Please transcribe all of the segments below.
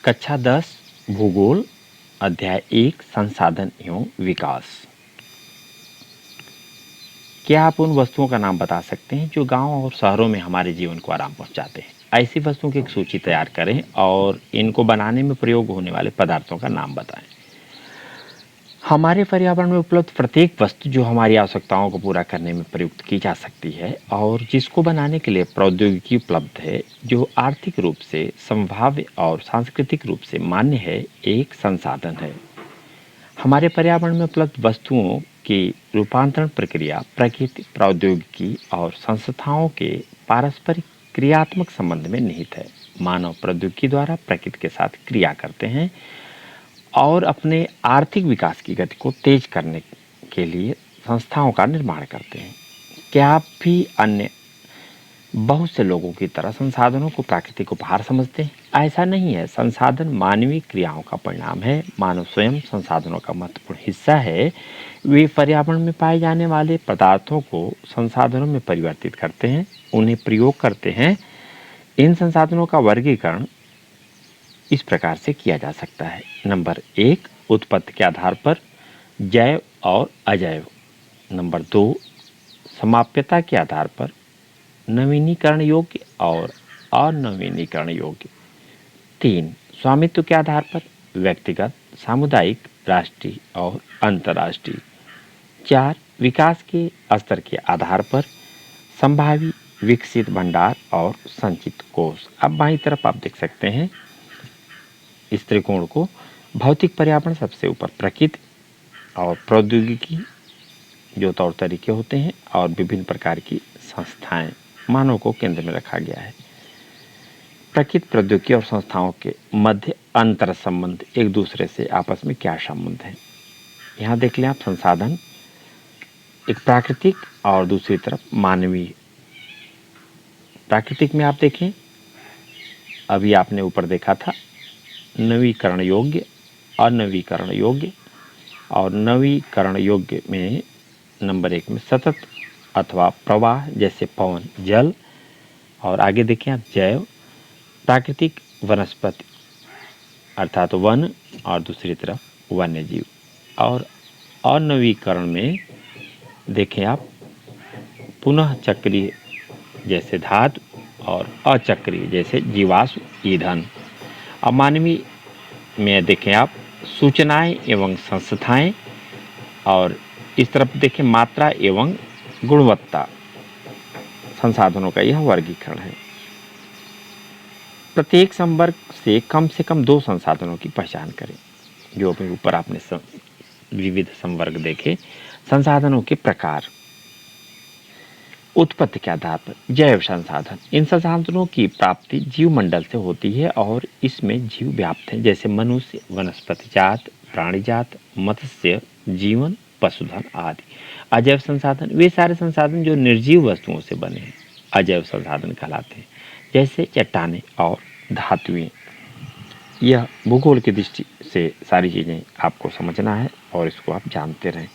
कक्षा 10 भूगोल अध्याय 1 संसाधन एवं विकास। क्या आप उन वस्तुओं का नाम बता सकते हैं जो गांव और शहरों में हमारे जीवन को आराम पहुंचाते हैं? ऐसी वस्तुओं की एक सूची तैयार करें और इनको बनाने में प्रयोग होने वाले पदार्थों का नाम बताएं। हमारे पर्यावरण में उपलब्ध प्रत्येक वस्तु जो हमारी आवश्यकताओं को पूरा करने में प्रयुक्त की जा सकती है और जिसको बनाने के लिए प्रौद्योगिकी उपलब्ध है, जो आर्थिक रूप से संभाव्य और सांस्कृतिक रूप से मान्य है, एक संसाधन है। हमारे पर्यावरण में उपलब्ध वस्तुओं की रूपांतरण प्रक्रिया प्रकृति, प्रौद्योगिकी और संस्थाओं के पारस्परिक क्रियात्मक संबंध में निहित है। मानव प्रौद्योगिकी द्वारा प्रकृति के साथ क्रिया करते हैं और अपने आर्थिक विकास की गति को तेज करने के लिए संस्थाओं का निर्माण करते हैं। क्या आप भी अन्य बहुत से लोगों की तरह संसाधनों को प्राकृतिक उपहार समझते हैं? ऐसा नहीं है। संसाधन मानवीय क्रियाओं का परिणाम है। मानव स्वयं संसाधनों का महत्वपूर्ण हिस्सा है। वे पर्यावरण में पाए जाने वाले पदार्थों को संसाधनों में परिवर्तित करते हैं, उन्हें प्रयोग करते हैं। इन संसाधनों का वर्गीकरण इस प्रकार से किया जा सकता है। नंबर 1, उत्पत्ति के आधार पर जैव और अजैव। नंबर 2, समाप्यता के आधार पर नवीनीकरण योग्य और अनवीनीकरण योग्य। 3, स्वामित्व के आधार पर व्यक्तिगत, सामुदायिक, राष्ट्रीय और अंतर्राष्ट्रीय। 4, विकास के स्तर के आधार पर संभावी, विकसित भंडार और संचित कोष। अब बाईं तरफ आप देख सकते हैं इस त्रिकोण को। भौतिक पर्यावरण सबसे ऊपर, प्रकृति और प्रौद्योगिकी जो तौर तरीके होते हैं और विभिन्न प्रकार की संस्थाएं मानव को केंद्र में रखा गया है। प्रकृति, प्रौद्योगिकी और संस्थाओं के मध्य अंतर संबंध, एक दूसरे से आपस में क्या संबंध है, यहाँ देख लें आप। संसाधन एक प्राकृतिक और दूसरी तरफ मानवीय। प्राकृतिक में आप देखें, अभी आपने ऊपर देखा था नवीकरण योग्य, अनवीकरण योग्य, और नवीकरण योग्य में नंबर 1 में सतत अथवा प्रवाह जैसे पवन, जल, और आगे देखें आप जैव, प्राकृतिक, वनस्पति अर्थात वन, और दूसरी तरफ वन्य जीव। और अनवीकरण में देखें आप पुनः चक्रीय जैसे धातु और अचक्रीय जैसे जीवाश्म ईंधन। अब मानवीय में देखें आप सूचनाएं एवं संस्थाएं, और इस तरफ देखें मात्रा एवं गुणवत्ता। संसाधनों का यह वर्गीकरण है। प्रत्येक संवर्ग से कम 2 संसाधनों की पहचान करें। जो भी ऊपर आपने विविध संवर्ग देखे। संसाधनों के प्रकार। उत्पत्ति के आधार पर जैव संसाधन। इन संसाधनों की प्राप्ति जीवमंडल से होती है और इसमें जीव व्याप्त हैं, जैसे मनुष्य, वनस्पति जात, प्राणी जात, मत्स्य जीवन, पशुधन आदि। अजैव संसाधन वे सारे संसाधन जो निर्जीव वस्तुओं से बने हैं, अजैव संसाधन कहलाते हैं, जैसे चट्टानें और धातुएं। यह भूगोल की दृष्टि से सारी चीज़ें आपको समझना है और इसको आप जानते रहें।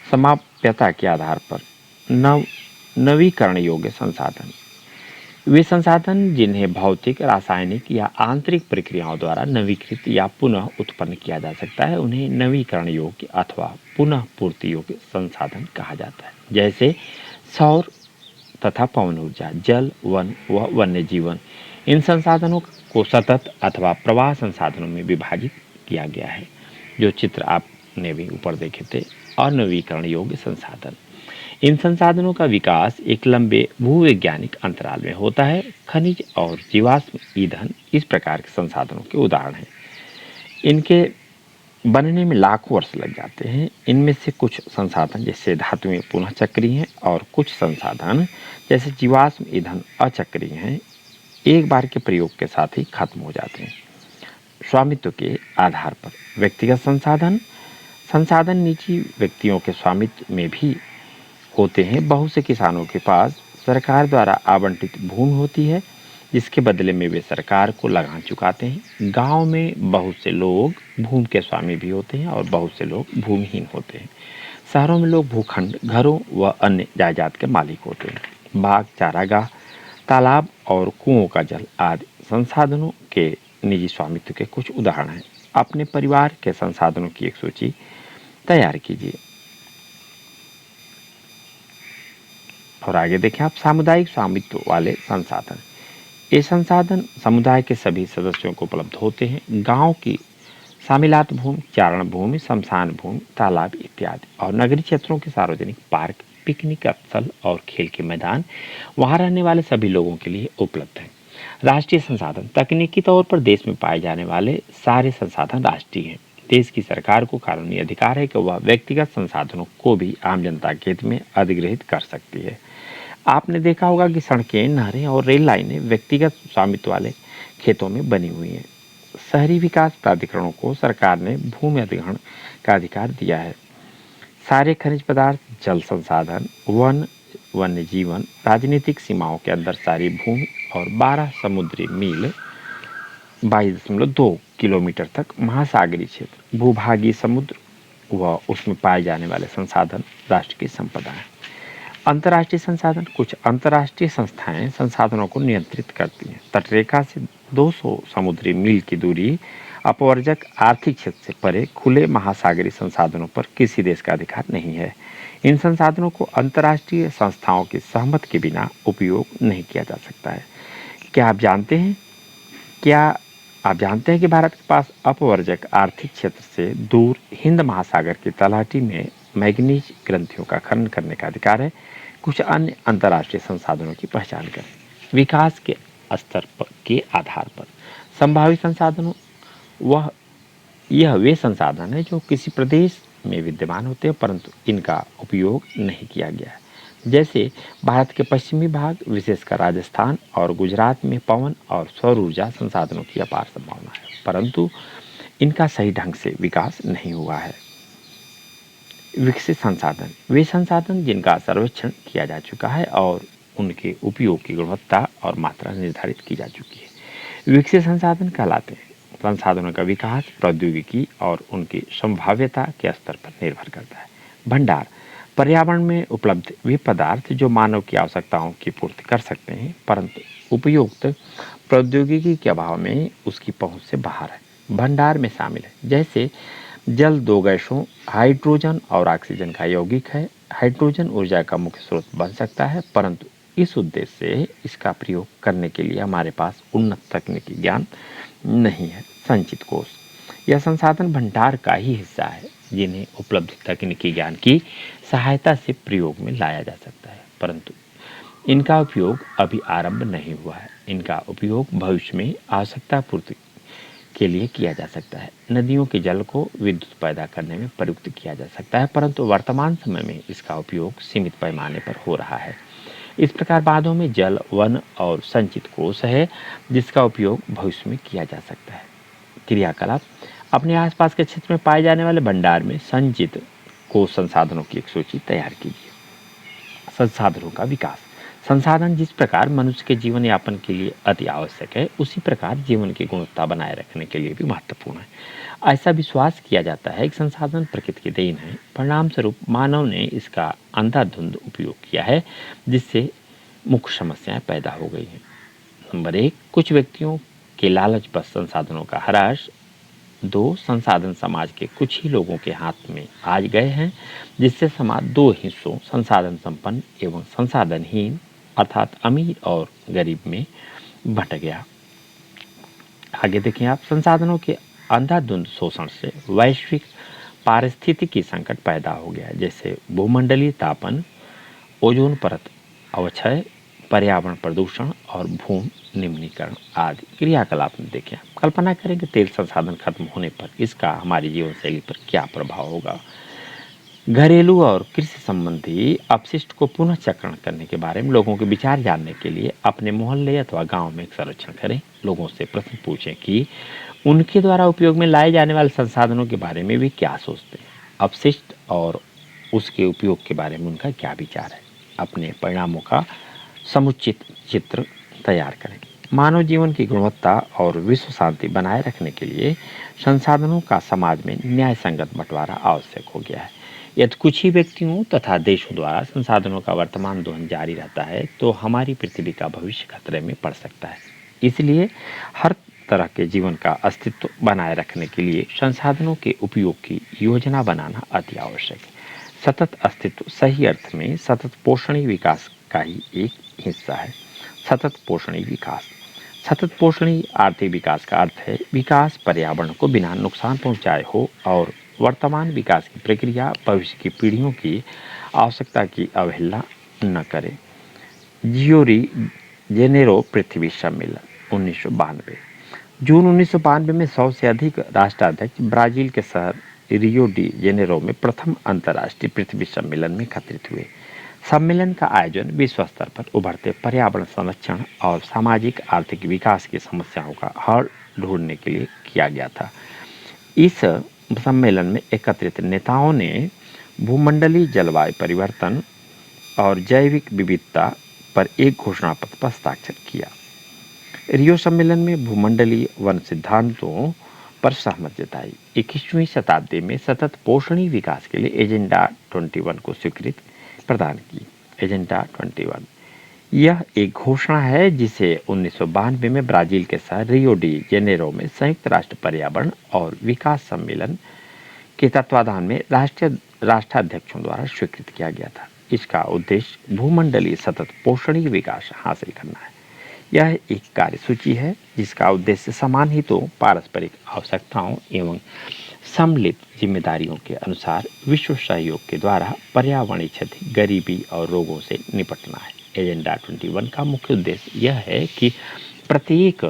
समाप्यता के आधार पर नवीकरण योग्य संसाधन वे संसाधन जिन्हें भौतिक, रासायनिक या आंतरिक प्रक्रियाओं द्वारा नवीकृत या पुनः उत्पन्न किया जा सकता है, उन्हें नवीकरण योग्य अथवा पुनः पूर्ति योग्य संसाधन कहा जाता है। जैसे सौर तथा पवन ऊर्जा, जल, वन व वन्य जीवन। इन संसाधनों को सतत अथवा प्रवाह संसाधनों में विभाजित किया गया है। जो चित्र आपने भी ऊपर देखे थे, अनवीकरण योग्य संसाधन। इन संसाधनों का विकास एक लंबे भूवैज्ञानिक अंतराल में होता है। खनिज और जीवाश्म ईंधन इस प्रकार के संसाधनों के उदाहरण हैं। इनके बनने में लाखों वर्ष लग जाते हैं। इनमें से कुछ संसाधन जैसे धातुएं पुनः चक्रीय हैं और कुछ संसाधन जैसे जीवाश्म ईंधन अचक्रीय हैं, एक बार के प्रयोग के साथ ही खत्म हो जाते हैं। स्वामित्व के आधार पर व्यक्तिगत संसाधन निजी व्यक्तियों के स्वामित्व में भी होते हैं। बहुत से किसानों के पास सरकार द्वारा आवंटित भूमि होती है, जिसके बदले में वे सरकार को लगान चुकाते हैं। गांव में बहुत से लोग भूमि के स्वामी भी होते हैं और बहुत से लोग भूमिहीन होते हैं। शहरों में लोग भूखंड, घरों व अन्य जायदाद के मालिक होते हैं। बाग, चारागाह, तालाब और कुओं का जल आदि संसाधनों के निजी स्वामित्व के कुछ उदाहरण हैं। अपने परिवार के संसाधनों की एक सूची तैयार कीजिए। और आगे देखें आप, सामुदायिक स्वामित्व वाले संसाधन। ये संसाधन समुदाय के सभी सदस्यों को उपलब्ध होते हैं। गांव की शामिलात भूमि, चारण भूमि, शमशान भूमि, तालाब इत्यादि, और नगरीय क्षेत्रों के सार्वजनिक पार्क, पिकनिक स्थल और खेल के मैदान वहां रहने वाले सभी लोगों के लिए उपलब्ध हैं। राष्ट्रीय संसाधन, तकनीकी तौर पर देश में पाए जाने वाले सारे संसाधन राष्ट्रीय हैं। देश की सरकार को कानूनी अधिकार है कि वह व्यक्तिगत संसाधनों को भी आम जनता के हित में अधिग्रहित कर सकती है। आपने देखा होगा कि सड़कें, नहरें और रेल लाइनें व्यक्तिगत स्वामित्व वाले खेतों में बनी हुई हैं। शहरी विकास प्राधिकरणों को सरकार ने भूमि अधिग्रहण का अधिकार दिया है। सारे खनिज पदार्थ, जल संसाधन, वन, वन्य जीवन, राजनीतिक सीमाओं के अंदर सारी भूमि और 12 समुद्री मील 22.2 किलोमीटर तक महासागरीय क्षेत्र, भूभागीय समुद्र व उसमें पाए जाने वाले संसाधन राष्ट्र की संपदा है। अंतर्राष्ट्रीय संसाधन, कुछ अंतर्राष्ट्रीय संस्थाएं संसाधनों को नियंत्रित करती हैं। तटरेखा से 200 समुद्री मील की दूरी, अपवर्जक आर्थिक क्षेत्र से परे खुले महासागरीय संसाधनों पर किसी देश का अधिकार नहीं है। इन संसाधनों को अंतर्राष्ट्रीय संस्थाओं की सहमति के बिना उपयोग नहीं किया जा सकता है। क्या आप जानते हैं कि भारत के पास अपवर्जक आर्थिक क्षेत्र से दूर हिंद महासागर की तलहटी में मैग्नीज ग्रंथियों का खनन करने का अधिकार है। कुछ अन्य अंतर्राष्ट्रीय संसाधनों की पहचान करें। विकास के स्तर के आधार पर संभावित संसाधनों, यह वे संसाधन है जो किसी प्रदेश में विद्यमान होते हैं परंतु इनका उपयोग नहीं किया गया है। जैसे भारत के पश्चिमी भाग, विशेषकर राजस्थान और गुजरात में पवन और सौर ऊर्जा संसाधनों की अपार संभावना है, परंतु इनका सही ढंग से विकास नहीं हुआ है। विकसित संसाधन, वे संसाधन जिनका सर्वेक्षण किया जा चुका है और उनके उपयोग की गुणवत्ता और मात्रा निर्धारित की जा चुकी है, विकसित संसाधन कहलाते हैं। संसाधनों का विकास प्रौद्योगिकी और उनकी संभाव्यता के स्तर पर निर्भर करता है। भंडार, पर्यावरण में उपलब्ध वे पदार्थ जो मानव की आवश्यकताओं की पूर्ति कर सकते हैं परंतु उपयुक्त प्रौद्योगिकी के अभाव में उसकी पहुंच से बाहर है। भंडार में शामिल है, जैसे जल 2 गैसों हाइड्रोजन और ऑक्सीजन का यौगिक है। हाइड्रोजन ऊर्जा का मुख्य स्रोत बन सकता है परंतु इस उद्देश्य से इसका प्रयोग करने के लिए हमारे पास उन्नत तकनीकी ज्ञान नहीं है। संचित कोष, यह संसाधन भंडार का ही हिस्सा है जिन्हें उपलब्ध तकनीकी ज्ञान की सहायता से प्रयोग में लाया जा सकता है परंतु इनका उपयोग अभी आरंभ नहीं हुआ है। इनका उपयोग भविष्य में आवश्यकता पूर्ति के लिए किया जा सकता है। नदियों के जल को विद्युत पैदा करने में प्रयुक्त किया जा सकता है परंतु वर्तमान समय में इसका उपयोग सीमित पैमाने पर हो रहा है। इस प्रकार बांधों में जल, वन और संचित कोष है जिसका उपयोग भविष्य में किया जा सकता है। क्रियाकलाप, अपने आसपास के क्षेत्र में पाए जाने वाले भंडार में संचित कोष संसाधनों की एक सूची तैयार कीजिए। संसाधनों का विकास, संसाधन जिस प्रकार मनुष्य के जीवन यापन के लिए अति आवश्यक है उसी प्रकार जीवन की गुणवत्ता बनाए रखने के लिए भी महत्वपूर्ण है। ऐसा विश्वास किया जाता है कि संसाधन प्रकृति की देन है, परिणाम स्वरूप मानव ने इसका अंधाधुंध उपयोग किया है जिससे मुख्य समस्याएं पैदा हो गई हैं। नंबर 1, कुछ व्यक्तियों के लालचवश संसाधनों का ह्रास। 2, संसाधन समाज के कुछ ही लोगों के हाथ में आज गए हैं जिससे समाज 2 हिस्सों, संसाधन संपन्न एवं संसाधनहीन अर्थात अमीर और गरीब में बंट गया। आगे देखें आप, संसाधनों के अंधाधुंध शोषण से वैश्विक पारिस्थितिकी संकट पैदा हो गया जैसे भूमंडलीय तापन, ओजोन परत अवक्षय, पर्यावरण प्रदूषण और भूमि निम्नीकरण आदि। क्रियाकलाप में देखें, कल्पना करें कि तेल संसाधन खत्म होने पर इसका हमारी जीवन शैली पर क्या प्रभाव होगा। घरेलू और कृषि संबंधी अपशिष्ट को पुनः चक्रण करने के बारे में लोगों के विचार जानने के लिए अपने मोहल्ले अथवा गांव में एक सर्वेक्षण करें। लोगों से प्रश्न पूछें कि उनके द्वारा उपयोग में लाए जाने वाले संसाधनों के बारे में वे क्या सोचते हैं, अपशिष्ट और उसके उपयोग के बारे में उनका क्या विचार है। अपने परिणामों का समुचित चित्र तैयार करें। मानव जीवन की गुणवत्ता और विश्व शांति बनाए रखने के लिए संसाधनों का समाज में न्याय संगत बंटवारा आवश्यक हो गया है। यदि कुछ ही व्यक्तियों तथा देशों द्वारा संसाधनों का वर्तमान दोहन जारी रहता है तो हमारी पृथ्वी का भविष्य खतरे में पड़ सकता है। इसलिए हर तरह के जीवन का अस्तित्व बनाए रखने के लिए संसाधनों के उपयोग की योजना बनाना अति आवश्यक है। सतत अस्तित्व सही अर्थ में सतत पोषणीय विकास का ही एक हिस्सा है। सतत पोषणीय विकास, सतत पोषणीय आर्थिक विकास का अर्थ है विकास पर्यावरण को बिना नुकसान पहुंचाए हो और वर्तमान विकास की प्रक्रिया भविष्य की पीढ़ियों की आवश्यकता की अवहेलना न करे। जियोरी जेनेरो पृथ्वी सम्मेलन 1992। जून 1992 में 100 से अधिक राष्ट्राध्यक्ष ब्राजील के शहर रियो डी जेनेरो में प्रथम अंतर्राष्ट्रीय पृथ्वी सम्मेलन में एकत्रित हुए। सम्मेलन का आयोजन विश्व स्तर पर उभरते पर्यावरण संरक्षण और सामाजिक आर्थिक विकास की समस्याओं का हल ढूंढने के लिए किया गया था। इस सम्मेलन में एकत्रित नेताओं ने भूमंडलीय जलवायु परिवर्तन और जैविक विविधता पर एक घोषणा पत्र पर हस्ताक्षर किया। रियो सम्मेलन में भूमंडलीय वन सिद्धांतों पर सहमति जताई। 21वीं शताब्दी में सतत पोषणीय विकास के लिए एजेंडा 21 को स्वीकृति प्रदान की। एजेंडा 21 यह एक घोषणा है जिसे 1992 में ब्राजील के शहर रियो डी जेनेरो में संयुक्त राष्ट्र पर्यावरण और विकास सम्मेलन के तत्वाधान में राष्ट्राध्यक्षों द्वारा स्वीकृत किया गया था। इसका उद्देश्य भूमंडलीय सतत पोषणीय विकास हासिल करना है। यह एक कार्यसूची है जिसका उद्देश्य समान हितों, पारस्परिक आवश्यकताओं एवं सम्मिलित जिम्मेदारियों के अनुसार विश्व सहयोग के द्वारा पर्यावरणीय क्षति, गरीबी और रोगों से निपटना है। एजेंडा 21 का मुख्य उद्देश्य यह है कि प्रत्येक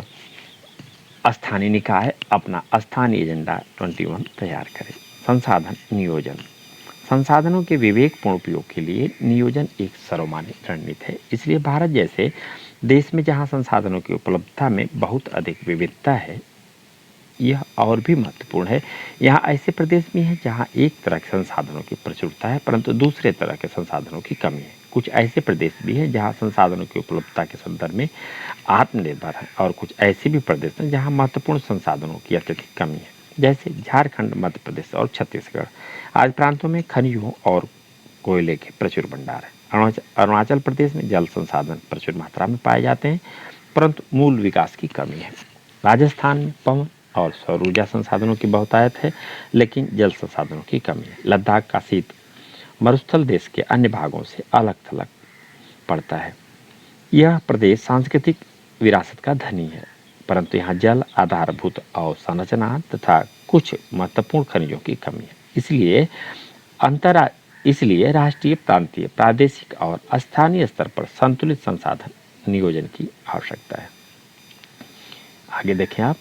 स्थानीय निकाय अपना स्थानीय एजेंडा 21 तैयार करे। संसाधन नियोजन, संसाधनों के विवेकपूर्ण उपयोग के लिए नियोजन एक सर्वमान्य रणनीति है। इसलिए भारत जैसे देश में जहां संसाधनों की उपलब्धता में बहुत अधिक विविधता है, यह और भी महत्वपूर्ण है। यहाँ ऐसे प्रदेश भी हैं जहाँ एक तरह के संसाधनों की प्रचुरता है परंतु दूसरे तरह के संसाधनों की कमी है। कुछ ऐसे प्रदेश भी हैं जहाँ संसाधनों की उपलब्धता के संदर्भ में आत्मनिर्भर है और कुछ ऐसे भी प्रदेश हैं जहाँ महत्वपूर्ण संसाधनों की अत्यधिक कमी है, जैसे झारखंड, मध्य प्रदेश और छत्तीसगढ़ आदि प्रांतों में खनिजों और कोयले के प्रचुर भंडार है। अरुणाचल प्रदेश में जल संसाधन प्रचुर मात्रा में पाए जाते हैं परंतु मूल विकास की कमी है। राजस्थान में पवन और सौर ऊर्जा संसाधनों की बहुतायत है लेकिन जल संसाधनों की कमी है। लद्दाख का शीत मरुस्थल देश के अन्य भागों से अलग थलग पड़ता है। यह प्रदेश सांस्कृतिक विरासत का धनी है परंतु यहाँ जल, आधारभूत अवसंरचना तथा कुछ महत्वपूर्ण खनिजों की कमी है। इसलिए राष्ट्रीय, प्रांतीय, प्रादेशिक और स्थानीय स्तर पर संतुलित संसाधन नियोजन की आवश्यकता है। आगे देखें आप,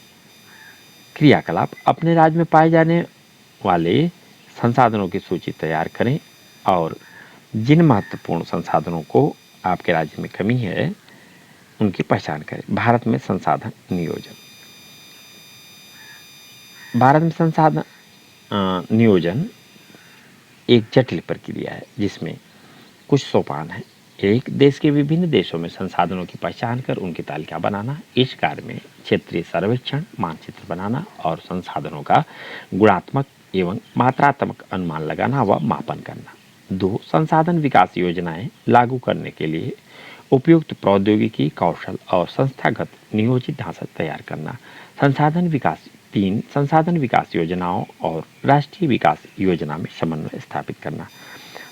क्रियाकलाप, अपने राज्य में पाए जाने वाले संसाधनों की सूची तैयार करें और जिन महत्वपूर्ण संसाधनों को आपके राज्य में कमी है उनकी पहचान करें। भारत में संसाधन नियोजन, भारत में संसाधन नियोजन एक जटिल प्रक्रिया है जिसमें कुछ सोपान हैं। एक, देश के विभिन्न देशों में संसाधनों की पहचान कर उनकी तालिका बनाना। इस कार्य में क्षेत्रीय सर्वेक्षण, मानचित्र बनाना और संसाधनों का गुणात्मक एवं मात्रात्मक अनुमान लगाना व मापन करना। 2, संसाधन विकास योजनाएं लागू करने के लिए उपयुक्त प्रौद्योगिकी, कौशल और संस्थागत नियोजित ढांचा तैयार करना। संसाधन विकास 3, संसाधन विकास योजनाओं और राष्ट्रीय विकास योजना में समन्वय स्थापित करना।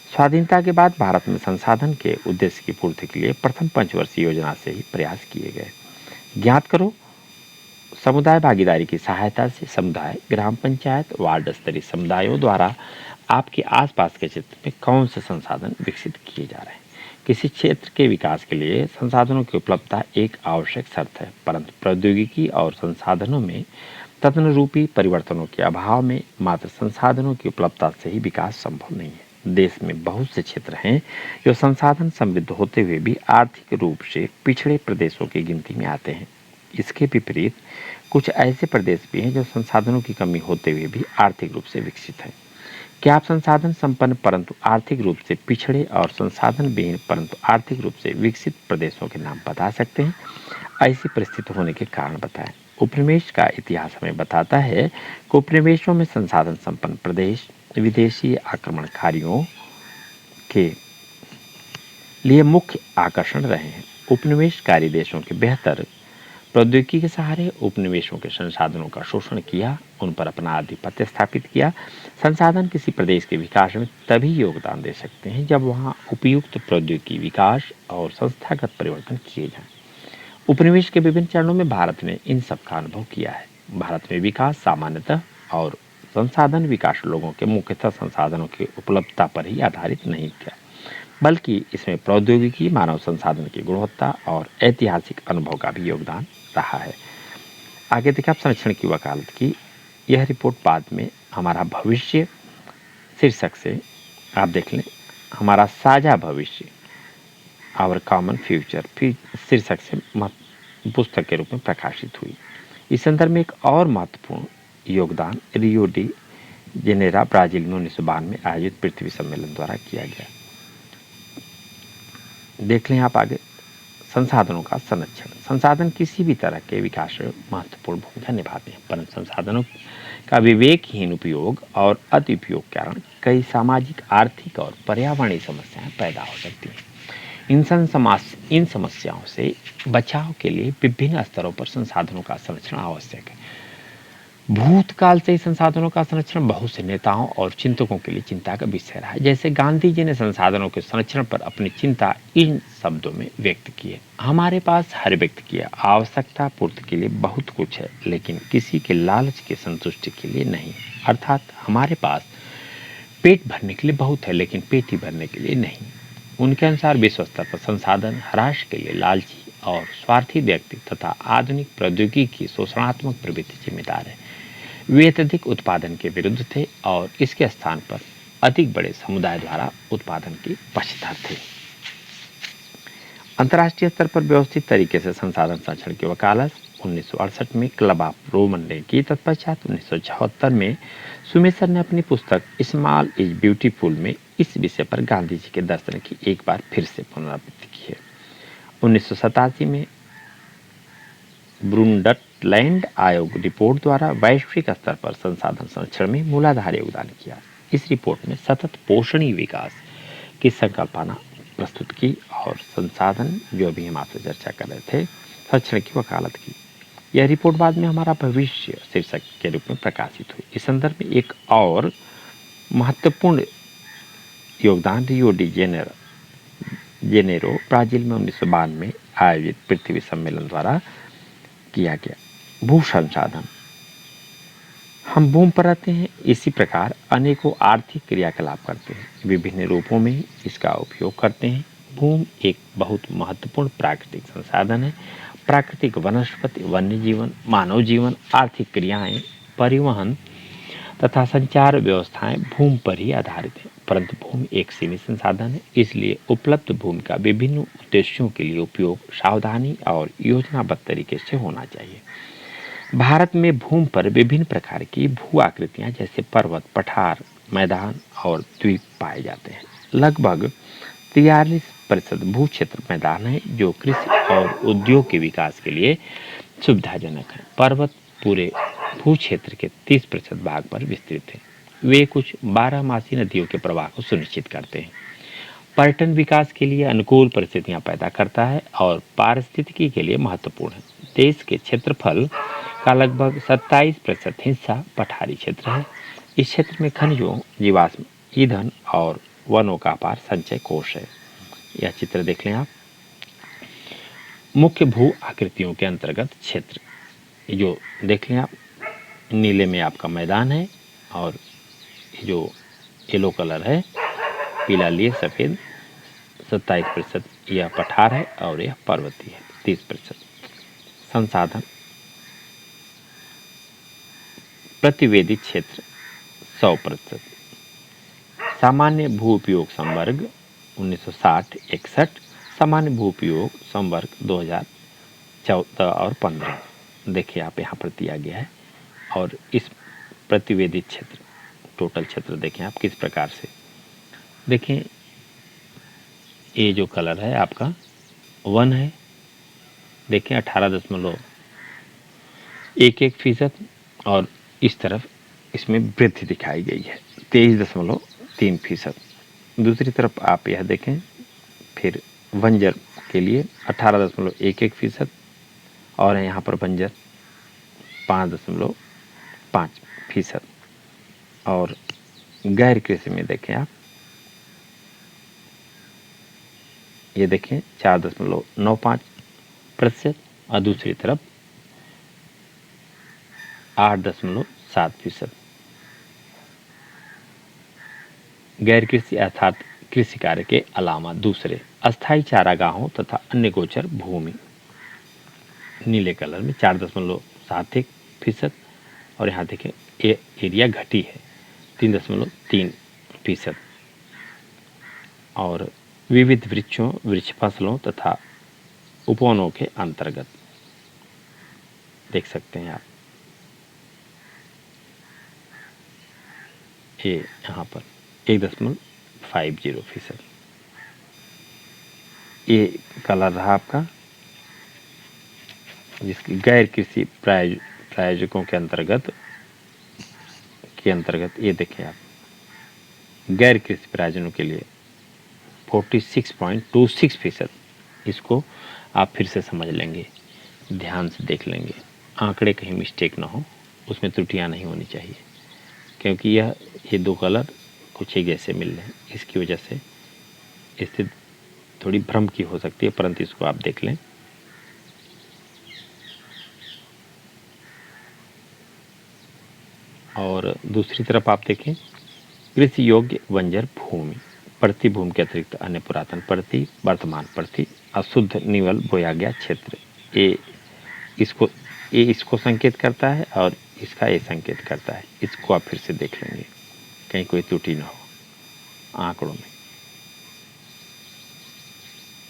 स्वाधीनता के बाद भारत में संसाधन के उद्देश्य की पूर्ति के लिए प्रथम पंचवर्षीय योजना से ही प्रयास किए गए। ज्ञात करो, समुदाय भागीदारी की सहायता से समुदाय, ग्राम पंचायत, वार्ड स्तरीय समुदायों द्वारा आपके आसपास के क्षेत्र में कौन से संसाधन विकसित किए जा रहे हैं। किसी क्षेत्र के विकास के लिए संसाधनों की उपलब्धता एक आवश्यक शर्त है परंतु प्रौद्योगिकी और संसाधनों में तदनुरूपी परिवर्तनों के अभाव में मात्र संसाधनों की उपलब्धता से ही विकास संभव नहीं है। देश में बहुत से क्षेत्र हैं जो संसाधन समृद्ध होते हुए भी आर्थिक रूप से पिछड़े प्रदेशों की गिनती में आते हैं। इसके विपरीत कुछ ऐसे प्रदेश भी हैं जो संसाधनों की कमी होते हुए भी आर्थिक रूप से विकसित हैं। क्या आप संसाधन संपन्न परंतु आर्थिक रूप से पिछड़े और संसाधन विहीन परंतु आर्थिक रूप से विकसित प्रदेशों के नाम बता सकते हैं? ऐसी परिस्थिति होने के कारण बताएं। उपनिवेश का इतिहास हमें बताता है कि उपनिवेशों में संसाधन संपन्न प्रदेश विदेशी आक्रमणकारियों के लिए मुख्य आकर्षण रहे हैं। उपनिवेशकारी देशों के बेहतर प्रौद्योगिकी के सहारे उपनिवेशों के संसाधनों का शोषण किया, उन पर अपना आधिपत्य स्थापित किया। संसाधन किसी प्रदेश के विकास में तभी योगदान दे सकते हैं जब वहाँ उपयुक्त प्रौद्योगिकी विकास और संस्थागत परिवर्तन किए जाएं। उपनिवेश के विभिन्न चरणों में भारत ने इन सब का अनुभव किया है। भारत में विकास सामान्यतः और संसाधन विकास लोगों के मुख्यतः संसाधनों की उपलब्धता पर ही आधारित नहीं था, बल्कि इसमें प्रौद्योगिकी, मानव संसाधन की गुणवत्ता और ऐतिहासिक अनुभव का भी योगदान रहा है। आगे देखिए आप संरक्षण की वकालत की यह रिपोर्ट बाद में हमारा भविष्य शीर्षक से आप देख लें, हमारा साझा भविष्य, आवर कॉमन फ्यूचर शीर्षक से पुस्तक के रूप में प्रकाशित हुई। इस संदर्भ में एक और महत्वपूर्ण योगदान रियो डी जेनेरा ब्राजील में 1992 में आयोजित पृथ्वी सम्मेलन द्वारा किया गया। देख लें आप आगे, संसाधनों का संरक्षण। संसाधन किसी भी तरह के विकास में महत्वपूर्ण भूमिका निभाते हैं, परंतु संसाधनों का विवेकहीन उपयोग और अति उपयोग के कारण कई सामाजिक, आर्थिक और पर्यावरणीय समस्याएं पैदा हो सकती हैं। इन समस्याओं से बचाव के लिए विभिन्न स्तरों पर संसाधनों का संरक्षण आवश्यक है। भूतकाल से संसाधनों का संरक्षण बहुत से नेताओं और चिंतकों के लिए चिंता का विषय रहा है। जैसे गांधी जी ने संसाधनों के संरक्षण पर अपनी चिंता इन शब्दों में व्यक्त की है: हमारे पास हर व्यक्ति की आवश्यकता पूर्ति के लिए बहुत कुछ है, लेकिन किसी के लालच के संतुष्टि के लिए नहीं। अर्थात हमारे पास पेट भरने के लिए बहुत है, लेकिन पेट भरने के लिए नहीं। उनके अनुसार विश्व स्तर पर संसाधन ह्रास के लिए लालची और स्वार्थी व्यक्ति तथा आधुनिक प्रौद्योगिकी की शोषणात्मक प्रवृत्ति जिम्मेदार है। वे अत्यधिक उत्पादन के विरुद्ध थे और इसके स्थान पर अधिक बड़े समुदाय द्वारा उत्पादन के पक्षधर थे। अंतर्राष्ट्रीय स्तर पर व्यवस्थित तरीके से संसाधन संरक्षण की वकालत 1968 में क्लब ऑफ रोमन ने की। तत्पश्चात 1974 में सुमेसर ने अपनी पुस्तक स्मॉल इज ब्यूटीफुल में इस विषय पर गांधी जी के दर्शन की एक बार फिर से पुनरावृत्ति की है। 1987 में ब्रुंडटलैंड आयोग रिपोर्ट द्वारा वैश्विक स्तर पर संसाधन संरक्षण में मूलाधार योगदान किया। इस रिपोर्ट में सतत पोषणीय विकास की संकल्पना प्रस्तुत की और संसाधन, जो अभी हम आपसे चर्चा कर रहे थे, संरक्षण की वकालत की। यह रिपोर्ट बाद में हमारा भविष्य शीर्षक के रूप में प्रकाशित हुई। इस संदर्भ में एक और महत्वपूर्ण योगदान रियो डी जेनेरो ब्राजील में 1992 में आयोजित पृथ्वी सम्मेलन द्वारा किया गया। भू संसाधन। हम भूमि पर रहते हैं, इसी प्रकार अनेकों आर्थिक क्रियाकलाप करते हैं, विभिन्न रूपों में इसका उपयोग करते हैं। भूमि एक बहुत महत्वपूर्ण प्राकृतिक संसाधन है। प्राकृतिक वनस्पति, वन्य जीवन, मानव जीवन, आर्थिक क्रियाएं, परिवहन तथा संचार व्यवस्थाएं भूमि पर ही आधारित है। परंतु भूमि एक सीमित संसाधन है, इसलिए उपलब्ध भूमि का विभिन्न उद्देश्यों के लिए उपयोग सावधानी और योजनाबद्ध तरीके से होना चाहिए। भारत में भूमि पर विभिन्न प्रकार की भू आकृतियां जैसे पर्वत, पठार, मैदान और द्वीप पाए जाते हैं। लगभग 43% भू क्षेत्र मैदान है, जो कृषि और उद्योग के विकास के लिए सुविधाजनक है। पर्वत पूरे भू क्षेत्र के 30% भाग पर विस्तृत है। वे कुछ 12मासी नदियों के प्रवाह को सुनिश्चित करते हैं। पर्यटन विकास के लिए अनुकूल परिस्थितियां पैदा करता है और पारिस्थितिकी के लिए महत्वपूर्ण है। देश के क्षेत्रफल का लगभग 27% हिस्सा पठारी क्षेत्र है। इस क्षेत्र में खनिजों, जीवाश्म ईंधन और वनों का अपार संचय कोष है। यह चित्र देख लें आप। मुख्य भू आकृतियों के अंतर्गत क्षेत्र, जो देख लें आप, नीले में आपका मैदान है और जो येलो कलर है, पीला लिए सफ़ेद, 27% यह पठार है और यह पर्वतीय है, 30%। संसाधन प्रतिवेदित क्षेत्र 100%। सामान्य भू उपयोग संवर्ग 1960-61, सामान्य भू उपयोग संवर्ग 2014 और 15 देखिए आप यहाँ पर दिया गया है। और इस प्रतिवेदित क्षेत्र, टोटल क्षेत्र देखें आप किस प्रकार से, देखें ये जो कलर है आपका 1 है, देखें 18.11% और इस तरफ इसमें वृद्धि दिखाई गई है 23.3%। दूसरी तरफ आप यह देखें, फिर बंजर के लिए 18.11% और है यहाँ पर बंजर 5.5%। और गैर कृषि में देखें आप, ये देखें 4.95%, और दूसरी तरफ 8.7%। गैर कृषि अर्थात कृषि कार्य के अलावा दूसरे अस्थायी चारागाहों तथा अन्य गोचर भूमि, नीले कलर में 4.71%। और यहाँ देखें एरिया घटी है 3.3%। और विविध वृक्षों, वृक्ष फसलों तथा उपवनों के अंतर्गत देख सकते हैं आप, ये यहाँ पर 1.50%। ये कलर रहा आपका, जिसकी गैर कृषि प्रायोजकों के अंतर्गत ये देखें आप, गैर कृषि प्रायोजनों के लिए 46.26%। इसको आप फिर से समझ लेंगे, ध्यान से देख लेंगे, आंकड़े कहीं मिस्टेक ना हो, उसमें त्रुटियां नहीं होनी चाहिए, क्योंकि ये दो कलर कुछ एक जैसे मिल रहे हैं, इसकी वजह से इससे थोड़ी भ्रम की हो सकती है, परंतु इसको आप देख लें। और दूसरी तरफ आप देखें, कृषि योग्य बंजर भूमि, प्रति भूमि के अतिरिक्त अन्य पुरातन प्रति, वर्तमान प्रति, अशुद्ध निवल बोया गया क्षेत्र, ये इसको संकेत करता है और इसका ये संकेत करता है। इसको आप फिर से देख लेंगे, कहीं कोई त्रुटि ना हो आंकड़ों में।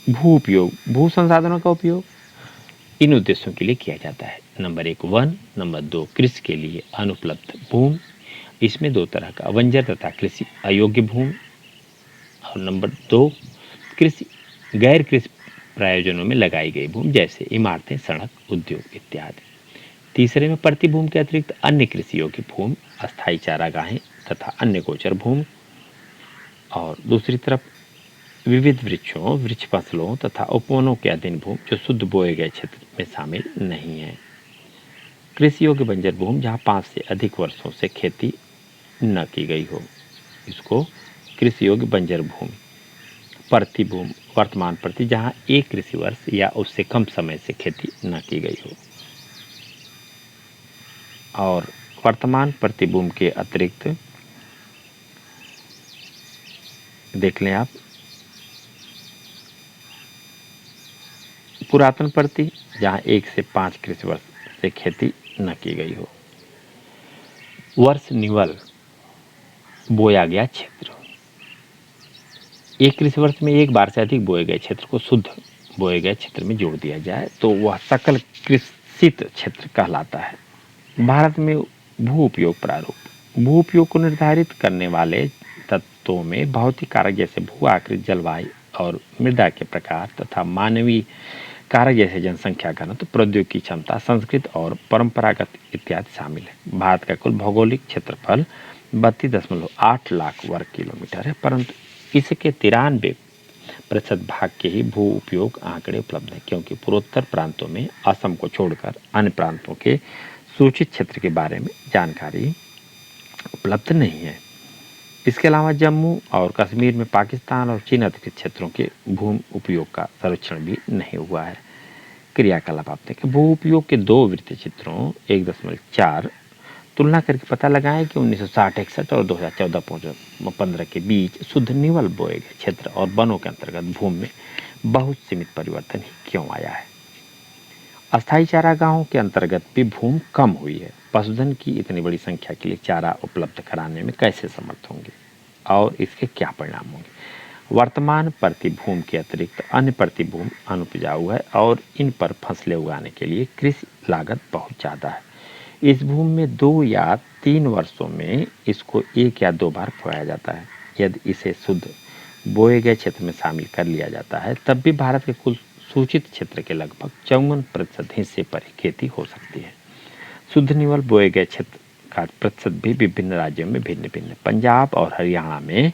भू उपयोग, भू संसाधनों का उपयोग इन उद्देश्यों के लिए किया जाता है। नंबर 1 वन, नंबर 2 कृषि के लिए अनुपलब्ध भूमि, इसमें दो तरह का बंजर तथा कृषि अयोग्य भूमि। और नंबर 2 कृषि गैर कृषि प्रयोजनों में लगाई गई भूमि, जैसे इमारतें, सड़क, उद्योग इत्यादि। तीसरे में प्रति भूमि के अतिरिक्त अन्य कृषि योग्य भूमि, अस्थायी चारागाहें तथा अन्य गोचर भूमि। और दूसरी तरफ विविध वृक्षों, वृक्ष फसलों तथा उपवनों के अधीन भूमि, जो शुद्ध बोए गए क्षेत्र में शामिल नहीं है। कृषि योग्य बंजर भूमि, जहाँ 5 से अधिक वर्षों से खेती न की गई हो, इसको कृषि योग्य बंजर भूमि। प्रति भूमि, वर्तमान प्रति, जहाँ 1 कृषि वर्ष या उससे कम समय से खेती न की गई हो। और वर्तमान प्रति भूमि के अतिरिक्त देख लें आप, पुरातन प्रति, जहाँ 1 से 5 कृषि वर्ष से खेती न की गई हो। वर्ष निवल बोया गया क्षेत्र, 1 कृषि वर्ष में 1 बार से अधिक बोए गए क्षेत्र को शुद्ध बोए गए क्षेत्र में जोड़ दिया जाए तो वह सकल कृषित क्षेत्र कहलाता है। भारत में भू उपयोग प्रारूप, भू उपयोग को निर्धारित करने वाले तत्वों में भौतिक कारक जैसे भू आकृति, जलवायु और मृदा के प्रकार तथा मानवीय कारक जैसे जनसंख्या घनत्व, प्रौद्योगिकी क्षमता, संस्कृत और परंपरागत इत्यादि शामिल है। भारत का कुल भौगोलिक क्षेत्रफल 32.8 लाख वर्ग किलोमीटर है, परंतु इसके 93% भाग के ही भू उपयोग आंकड़े उपलब्ध हैं, क्योंकि पूर्वोत्तर प्रांतों में असम को छोड़कर अन्य प्रांतों के सूचित क्षेत्र के बारे में जानकारी उपलब्ध नहीं है। इसके अलावा जम्मू और कश्मीर में पाकिस्तान और चीन अधिकृत क्षेत्रों के भूमि उपयोग का सर्वेक्षण भी नहीं हुआ है। क्रियाकलाप आप देखें, भू उपयोग के 2 वृत्तीय चित्रों 1.4 तुलना करके पता लगाएं कि 1960-61 और 2014-15 के बीच शुद्ध निवल बोए गए क्षेत्र और वनों के अंतर्गत भूमि में बहुत सीमित परिवर्तन ही क्यों आया है। अस्थायी चारागाहों के अंतर्गत भी भूमि कम हुई है। पशुधन की इतनी बड़ी संख्या के लिए चारा उपलब्ध कराने में कैसे समर्थ होंगे और इसके क्या परिणाम होंगे। वर्तमान प्रतिभूमि के अतिरिक्त अन्य प्रतिभूमि अनुपजाऊ है और इन पर फसलें उगाने के लिए कृषि लागत बहुत ज़्यादा है। इस भूमि में 2 या 3 वर्षों में इसको 1 या 2 बार बोया जाता है। यदि इसे शुद्ध बोए गए क्षेत्र में शामिल कर लिया जाता है, तब भी भारत के कुल सूचित क्षेत्र के लगभग 54% हिस्से पर ही खेती हो सकती है। शुद्ध निवल बोए गए क्षेत्र का प्रतिशत भी विभिन्न राज्यों में भिन्न भिन्न है। पंजाब और हरियाणा में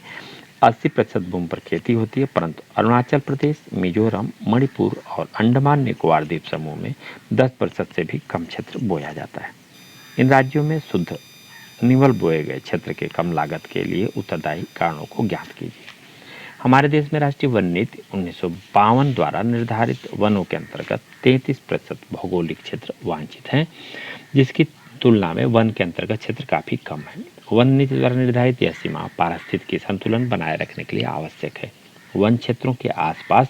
80% भूमि पर खेती होती है, परंतु अरुणाचल प्रदेश, मिजोरम, मणिपुर और अंडमान निकोबार द्वीप समूह में 10% से भी कम क्षेत्र बोया जाता है। इन राज्यों में शुद्ध निवल बोए गए क्षेत्र के कम लागत के लिए उत्तरदायी कारणों को ज्ञात कीजिए। हमारे देश में राष्ट्रीय वन नीति 1952 द्वारा निर्धारित वनों के अंतर्गत 33% भौगोलिक क्षेत्र वांछित हैं, जिसकी तुलना में वन के अंतर्गत क्षेत्र काफी कम है। वन नीति द्वारा निर्धारित यह सीमा पारिस्थितिकी संतुलन बनाए रखने के लिए आवश्यक है। वन क्षेत्रों के आसपास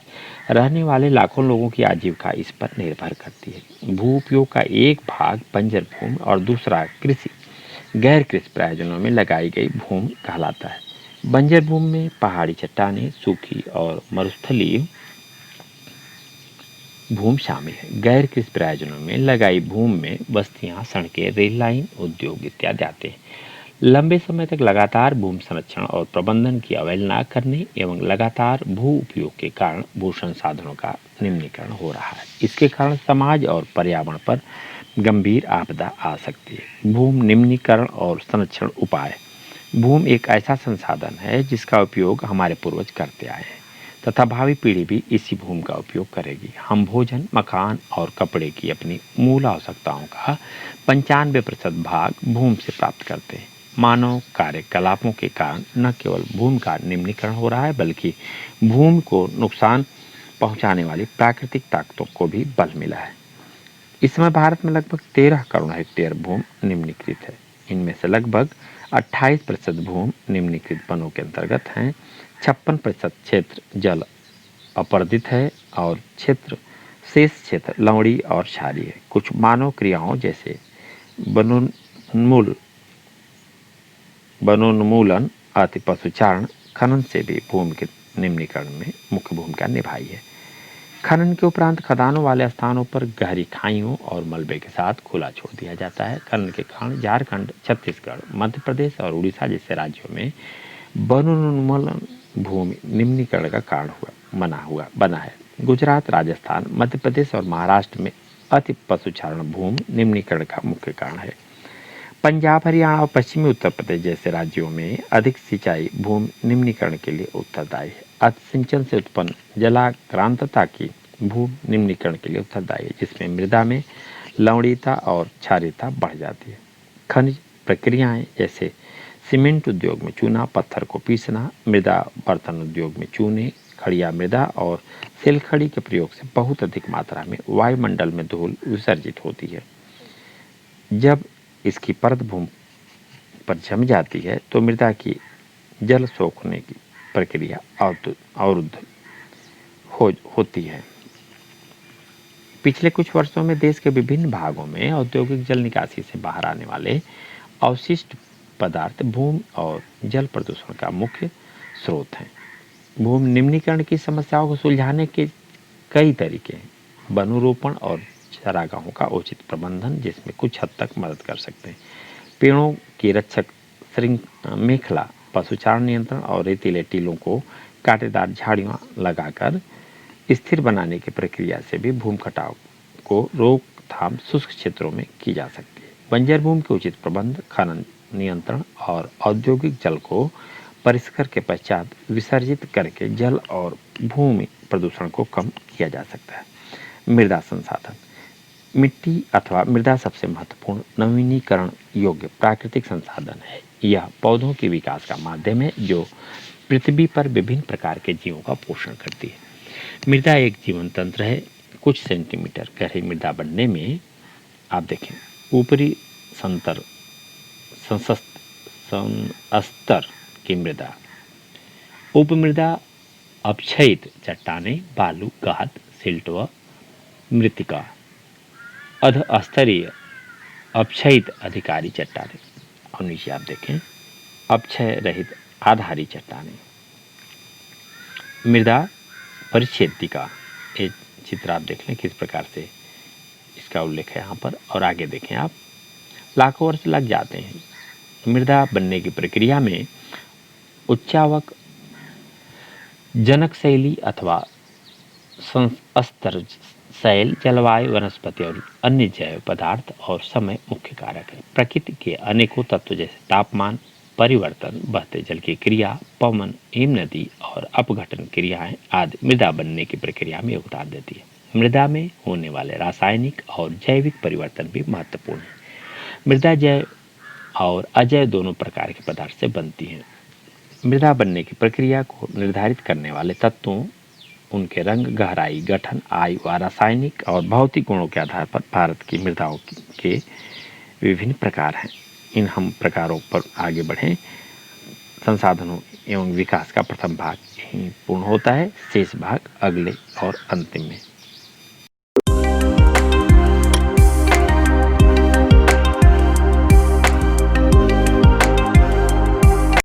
रहने वाले लाखों लोगों की आजीविका इस पर निर्भर करती है। भू उपयोग का एक भाग बंजर भूमि और दूसरा कृषि गैर कृषि प्रयोजनों में लगाई गई भूमि कहलाता है। बंजर भूमि में पहाड़ी चट्टानें, सूखी और मरुस्थलीय भूमि शामिल है। गैर कृषि प्रयोजनों में लगाई भूमि में बस्तियां, सड़कें, रेल लाइन, उद्योग इत्यादि आते हैं। लंबे समय तक लगातार भूमि संरक्षण और प्रबंधन की अवहेलना करने एवं लगातार भू उपयोग के कारण भू संसाधनों का निम्नीकरण हो रहा है। इसके कारण समाज और पर्यावरण पर गंभीर आपदा आ सकती है। भूमि निम्नीकरण और संरक्षण उपाय। भूमि एक ऐसा संसाधन है जिसका उपयोग हमारे पूर्वज करते आए हैं तथा भावी पीढ़ी भी इसी भूमि का उपयोग करेगी। हम भोजन, मकान और कपड़े की अपनी मूल आवश्यकताओं का 95% भाग भूमि से प्राप्त करते हैं। मानव कार्यकलापों के कारण न केवल भूमि का निम्नीकरण हो रहा है, बल्कि भूमि को नुकसान पहुंचाने वाली प्राकृतिक ताकतों को भी बल मिला है। इस समय भारत में लगभग 13 करोड़ हेक्टेयर भूमि निम्नीकृत है। इनमें से लगभग 28% भूमि निम्नीकृत वनों के अंतर्गत हैं। 56% क्षेत्र जल अपर्दित है और शेष क्षेत्र लवणी और क्षारीय है। कुछ मानव क्रियाओं जैसे वनोन्मूलन, अति पशुचारण, खनन से भी भूमि के निम्नीकरण में मुख्य भूमिका निभाई है। खनन के उपरांत खदानों वाले स्थानों पर गहरी खाइयों और मलबे के साथ खुला छोड़ दिया जाता है। खनन के कारण झारखंड, छत्तीसगढ़, मध्य प्रदेश और उड़ीसा जैसे राज्यों में वनोन्मूलन भूमि निम्नीकरण का कारण बना है। गुजरात, राजस्थान, मध्य प्रदेश और महाराष्ट्र में अति पशुचारण भूमि निम्नीकरण का मुख्य कारण है। पंजाब, हरियाणा और पश्चिमी उत्तर प्रदेश जैसे राज्यों में अधिक सिंचाई भूमि निम्नीकरण के लिए उत्तरदायी है। अतिसिंचन से उत्पन्न जलाक्रांतता की भूमि निम्नीकरण के लिए उत्तरदायी है, जिसमें मृदा में लवणीयता और क्षारीयता बढ़ जाती है। खनिज प्रक्रियाएं जैसे सीमेंट उद्योग में चूना पत्थर को पीसना, मृदा बर्तन उद्योग में चूने, खड़िया मृदा और सेलखड़ी के प्रयोग से बहुत अधिक मात्रा में वायुमंडल में धूल विसर्जित होती है। जब इसकी परत भूमि पर जम जाती है तो मृदा की जल सोखने की प्रक्रिया अवरुद्ध होती है। पिछले कुछ वर्षों में देश के विभिन्न भागों में औद्योगिक जल निकासी से बाहर आने वाले अवशिष्ट पदार्थ भूमि और जल प्रदूषण का मुख्य स्रोत हैं। भूमि निम्नीकरण की समस्याओं को सुलझाने के कई तरीके हैं। वनोरोपण और चारागाहों का उचित प्रबंधन, जिसमें कुछ हद तक मदद कर सकते हैं। पेड़ों की रक्षक मेखला, पशुचारण नियंत्रण और रेतीले टीलों को कांटेदार झाड़ियां लगाकर स्थिर बनाने की प्रक्रिया से भी भूमि कटाव को रोकथाम शुष्क क्षेत्रों में की जा सकती है। बंजर भूमि के उचित प्रबंध, खनन नियंत्रण और औद्योगिक जल को परिष्कार के पश्चात विसर्जित करके जल और भूमि प्रदूषण को कम किया जा सकता है। मृदा संसाधन। मिट्टी अथवा मृदा सबसे महत्वपूर्ण नवीनीकरण योग्य प्राकृतिक संसाधन है। यह पौधों के विकास का माध्यम है जो पृथ्वी पर विभिन्न प्रकार के जीवों का पोषण करती है। मृदा एक जीवन तंत्र है। कुछ सेंटीमीटर गहरी मृदा बनने में आप देखें, ऊपरी स्तर की मृदा, उपमृदा, अपक्षयित चट्टानें, बालू, गाद, सिल्ट व मृत्तिका, अधस्तरीय अपक्षयित अधिकारी चट्टानें, और नीचे आप देखें अपक्षय रहित आधारी चट्टानें। मृदा परिच्छेदिका, ये चित्र आप देख लें किस प्रकार से इसका उल्लेख है यहाँ पर, और आगे देखें आप, लाखों वर्ष लग जाते हैं मृदा बनने की प्रक्रिया में। उच्चावक, जनक शैली अथवा स्तर शैल, जलवायु, वनस्पति और अन्य जैव पदार्थ और समय मुख्य कारक है। प्रकृति के अनेकों तत्व जैसे तापमान, परिवर्तन, बहते जल की क्रिया, पवन, हिम नदी और अपघटन क्रियाएं आदि मृदा बनने की प्रक्रिया में योगदान देती है। मृदा में होने वाले रासायनिक और जैविक परिवर्तन भी महत्वपूर्ण है। मृदा जैव और अजैव दोनों प्रकार के पदार्थ से बनती है। मृदा बनने की प्रक्रिया को निर्धारित करने वाले तत्वों, उनके रंग, गहराई, गठन, आयु व रासायनिक और भौतिक गुणों के आधार पर भारत की मृदाओं के विभिन्न प्रकार हैं। इन हम प्रकारों पर आगे बढ़ें। संसाधनों एवं विकास का प्रथम भाग यहीं पूर्ण होता है। शेष भाग अगले और अंतिम में